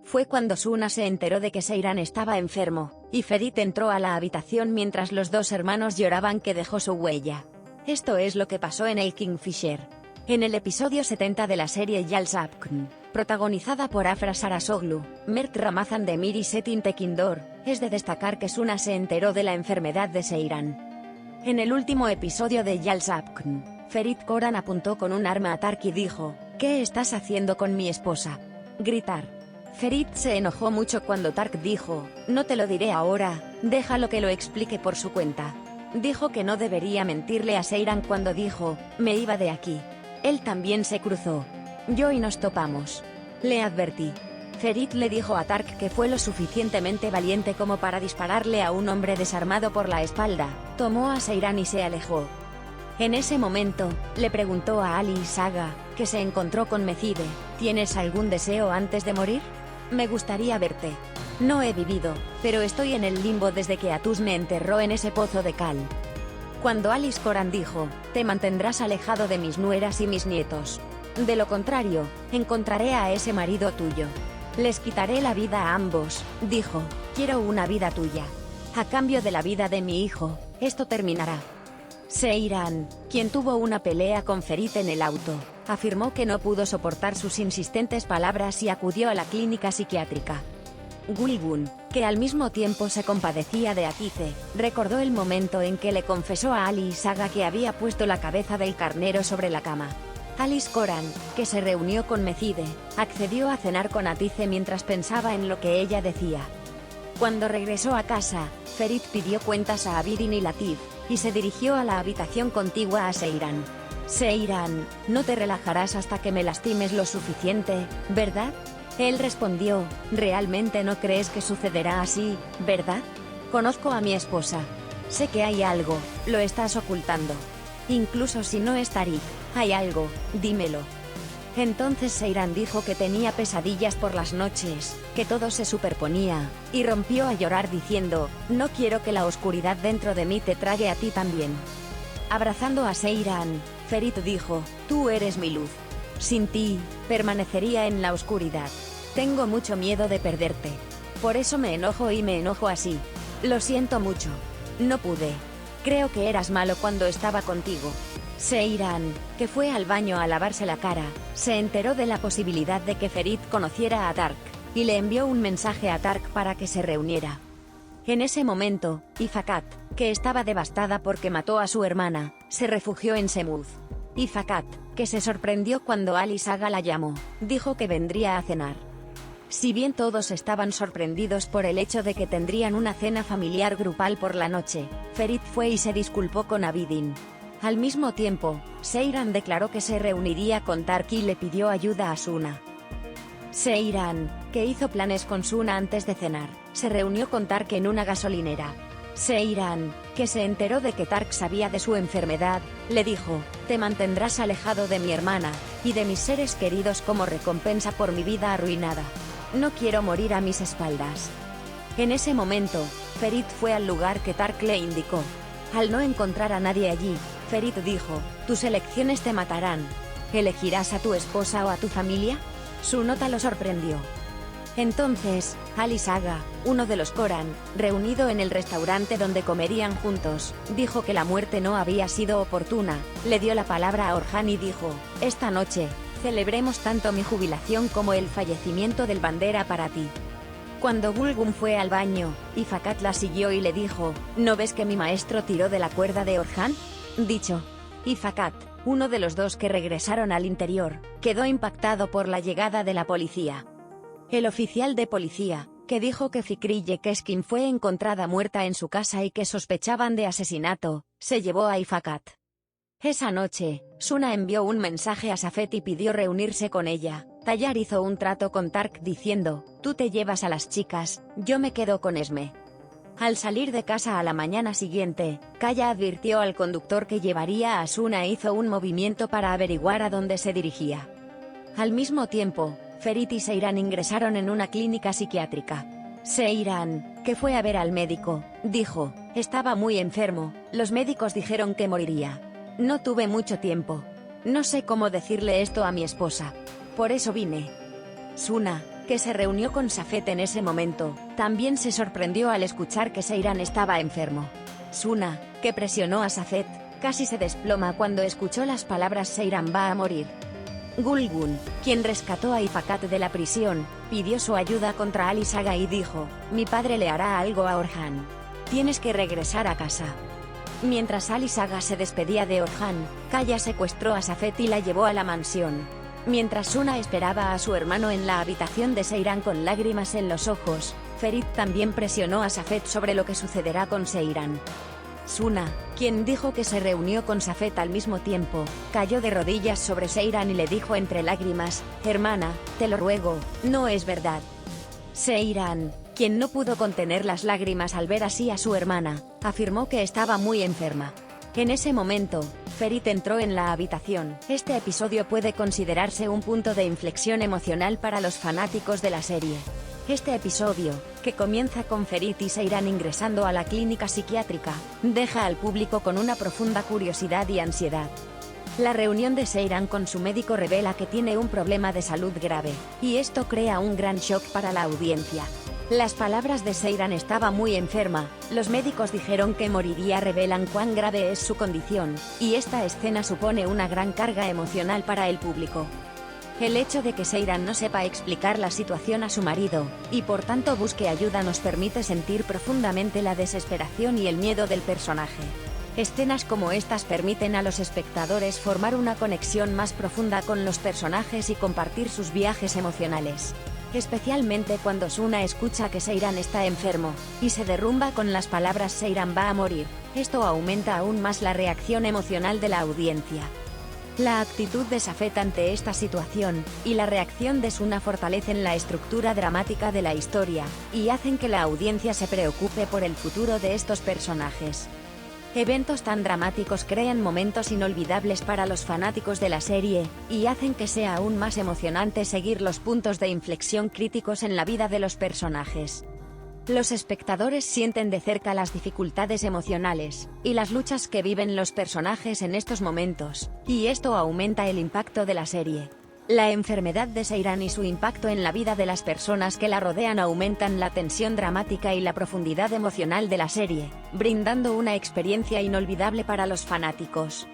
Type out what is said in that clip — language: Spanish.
Fue cuando Suna se enteró de que Seiran estaba enfermo, y Ferit entró a la habitación mientras los dos hermanos lloraban que dejó su huella. Esto es lo que pasó en el Kingfisher. En el episodio 70 de la serie Yalsapkn, protagonizada por Afra Sarasoglu, Mert Ramazan Demir y Setin Tekindor, es de destacar que Suna se enteró de la enfermedad de Seiran. En el último episodio de Yalsapkn, Ferit Koran apuntó con un arma a Tark y dijo: «¿Qué estás haciendo con mi esposa?». Gritar. Ferit se enojó mucho cuando Tark dijo: «No te lo diré ahora, déjalo que lo explique por su cuenta». Dijo que no debería mentirle a Seiran cuando dijo: «Me iba de aquí». Él también se cruzó. «Yo y nos topamos. Le advertí». Ferit le dijo a Tark que fue lo suficientemente valiente como para dispararle a un hombre desarmado por la espalda, tomó a Seiran y se alejó. En ese momento, le preguntó a Ali Saga, que se encontró con Mecide: «¿Tienes algún deseo antes de morir? Me gustaría verte. No he vivido, pero estoy en el limbo desde que Atus me enterró en ese pozo de cal». Cuando Alice Coran dijo: «Te mantendrás alejado de mis nueras y mis nietos. De lo contrario, encontraré a ese marido tuyo. Les quitaré la vida a ambos», dijo: «Quiero una vida tuya. A cambio de la vida de mi hijo, esto terminará». Seiran, quien tuvo una pelea con Ferit en el auto, afirmó que no pudo soportar sus insistentes palabras y acudió a la clínica psiquiátrica. Gulgun, que al mismo tiempo se compadecía de Atice, recordó el momento en que le confesó a Ali Saga que había puesto la cabeza del carnero sobre la cama. Alice Coran, que se reunió con Mecide, accedió a cenar con Atice mientras pensaba en lo que ella decía. Cuando regresó a casa, Ferit pidió cuentas a Abidin y Latif, y se dirigió a la habitación contigua a Seiran. «Seiran, no te relajarás hasta que me lastimes lo suficiente, ¿verdad?». Él respondió: «¿Realmente no crees que sucederá así, verdad? Conozco a mi esposa. Sé que hay algo, lo estás ocultando. Incluso si no es Tariq, hay algo, dímelo». Entonces Seiran dijo que tenía pesadillas por las noches, que todo se superponía, y rompió a llorar diciendo: «No quiero que la oscuridad dentro de mí te trague a ti también». Abrazando a Seiran, Ferit dijo: «Tú eres mi luz. Sin ti, permanecería en la oscuridad. Tengo mucho miedo de perderte. Por eso me enojo y me enojo así. Lo siento mucho. No pude. Creo que eras malo cuando estaba contigo». Seiran, que fue al baño a lavarse la cara, se enteró de la posibilidad de que Ferit conociera a Tark, y le envió un mensaje a Tark para que se reuniera. En ese momento, Ifakat, que estaba devastada porque mató a su hermana, se refugió en Semuz. Ifakat, que se sorprendió cuando Ali Saga la llamó, dijo que vendría a cenar. Si bien todos estaban sorprendidos por el hecho de que tendrían una cena familiar grupal por la noche, Ferit fue y se disculpó con Abidin. Al mismo tiempo, Seiran declaró que se reuniría con Tark y le pidió ayuda a Suna. Seiran, que hizo planes con Suna antes de cenar, se reunió con Tark en una gasolinera. Seiran, que se enteró de que Tark sabía de su enfermedad, le dijo: «Te mantendrás alejado de mi hermana, y de mis seres queridos como recompensa por mi vida arruinada. No quiero morir a mis espaldas». En ese momento, Ferit fue al lugar que Tark le indicó. Al no encontrar a nadie allí, Ferit dijo: «Tus elecciones te matarán. ¿Elegirás a tu esposa o a tu familia?». Su nota lo sorprendió. Entonces, Ali Saga, uno de los Coran, reunido en el restaurante donde comerían juntos, dijo que la muerte no había sido oportuna, le dio la palabra a Orhan y dijo: «Esta noche, celebremos tanto mi jubilación como el fallecimiento del bandera para ti». Cuando Gulgun fue al baño, Ifakat la siguió y le dijo: «¿No ves que mi maestro tiró de la cuerda de Orhan?». Dicho. Ifakat, uno de los dos que regresaron al interior, quedó impactado por la llegada de la policía. El oficial de policía, que dijo que Fikriye Keskin fue encontrada muerta en su casa y que sospechaban de asesinato, se llevó a Ifakat. Esa noche, Suna envió un mensaje a Safet y pidió reunirse con ella. Tayar hizo un trato con Tark diciendo: «Tú te llevas a las chicas, yo me quedo con Esme». Al salir de casa a la mañana siguiente, Kaya advirtió al conductor que llevaría a Suna e hizo un movimiento para averiguar a dónde se dirigía. Al mismo tiempo, Ferit y Seiran ingresaron en una clínica psiquiátrica. Seiran, que fue a ver al médico, dijo: «Estaba muy enfermo, los médicos dijeron que moriría. No tuve mucho tiempo. No sé cómo decirle esto a mi esposa. Por eso vine». Suna, que se reunió con Safet en ese momento, también se sorprendió al escuchar que Seyran estaba enfermo. Suna, que presionó a Safet, casi se desploma cuando escuchó las palabras Seyran va a morir. Gulgun, quien rescató a Ifakat de la prisión, pidió su ayuda contra Ali Saga y dijo, mi padre le hará algo a Orhan. Tienes que regresar a casa. Mientras Ali Saga se despedía de Orhan, Kaya secuestró a Safet y la llevó a la mansión. Mientras Suna esperaba a su hermano en la habitación de Seyran con lágrimas en los ojos, Ferit también presionó a Safet sobre lo que sucederá con Seyran. Suna, quien dijo que se reunió con Safet al mismo tiempo, cayó de rodillas sobre Seyran y le dijo entre lágrimas, hermana, te lo ruego, no es verdad. Seyran, quien no pudo contener las lágrimas al ver así a su hermana, afirmó que estaba muy enferma. En ese momento, Ferit entró en la habitación. Este episodio puede considerarse un punto de inflexión emocional para los fanáticos de la serie. Este episodio, que comienza con Ferit y Seyran ingresando a la clínica psiquiátrica, deja al público con una profunda curiosidad y ansiedad. La reunión de Seyran con su médico revela que tiene un problema de salud grave, y esto crea un gran shock para la audiencia. Las palabras de Seyran estaba muy enferma, los médicos dijeron que moriría revelan cuán grave es su condición, y esta escena supone una gran carga emocional para el público. El hecho de que Seyran no sepa explicar la situación a su marido, y por tanto busque ayuda nos permite sentir profundamente la desesperación y el miedo del personaje. Escenas como estas permiten a los espectadores formar una conexión más profunda con los personajes y compartir sus viajes emocionales. Especialmente cuando Suna escucha que Seyran está enfermo, y se derrumba con las palabras Seyran va a morir, esto aumenta aún más la reacción emocional de la audiencia. La actitud de Safet ante esta situación, y la reacción de Suna fortalecen la estructura dramática de la historia, y hacen que la audiencia se preocupe por el futuro de estos personajes. Eventos tan dramáticos crean momentos inolvidables para los fanáticos de la serie, y hacen que sea aún más emocionante seguir los puntos de inflexión críticos en la vida de los personajes. Los espectadores sienten de cerca las dificultades emocionales, y las luchas que viven los personajes en estos momentos, y esto aumenta el impacto de la serie. La enfermedad de Seyran y su impacto en la vida de las personas que la rodean aumentan la tensión dramática y la profundidad emocional de la serie, brindando una experiencia inolvidable para los fanáticos.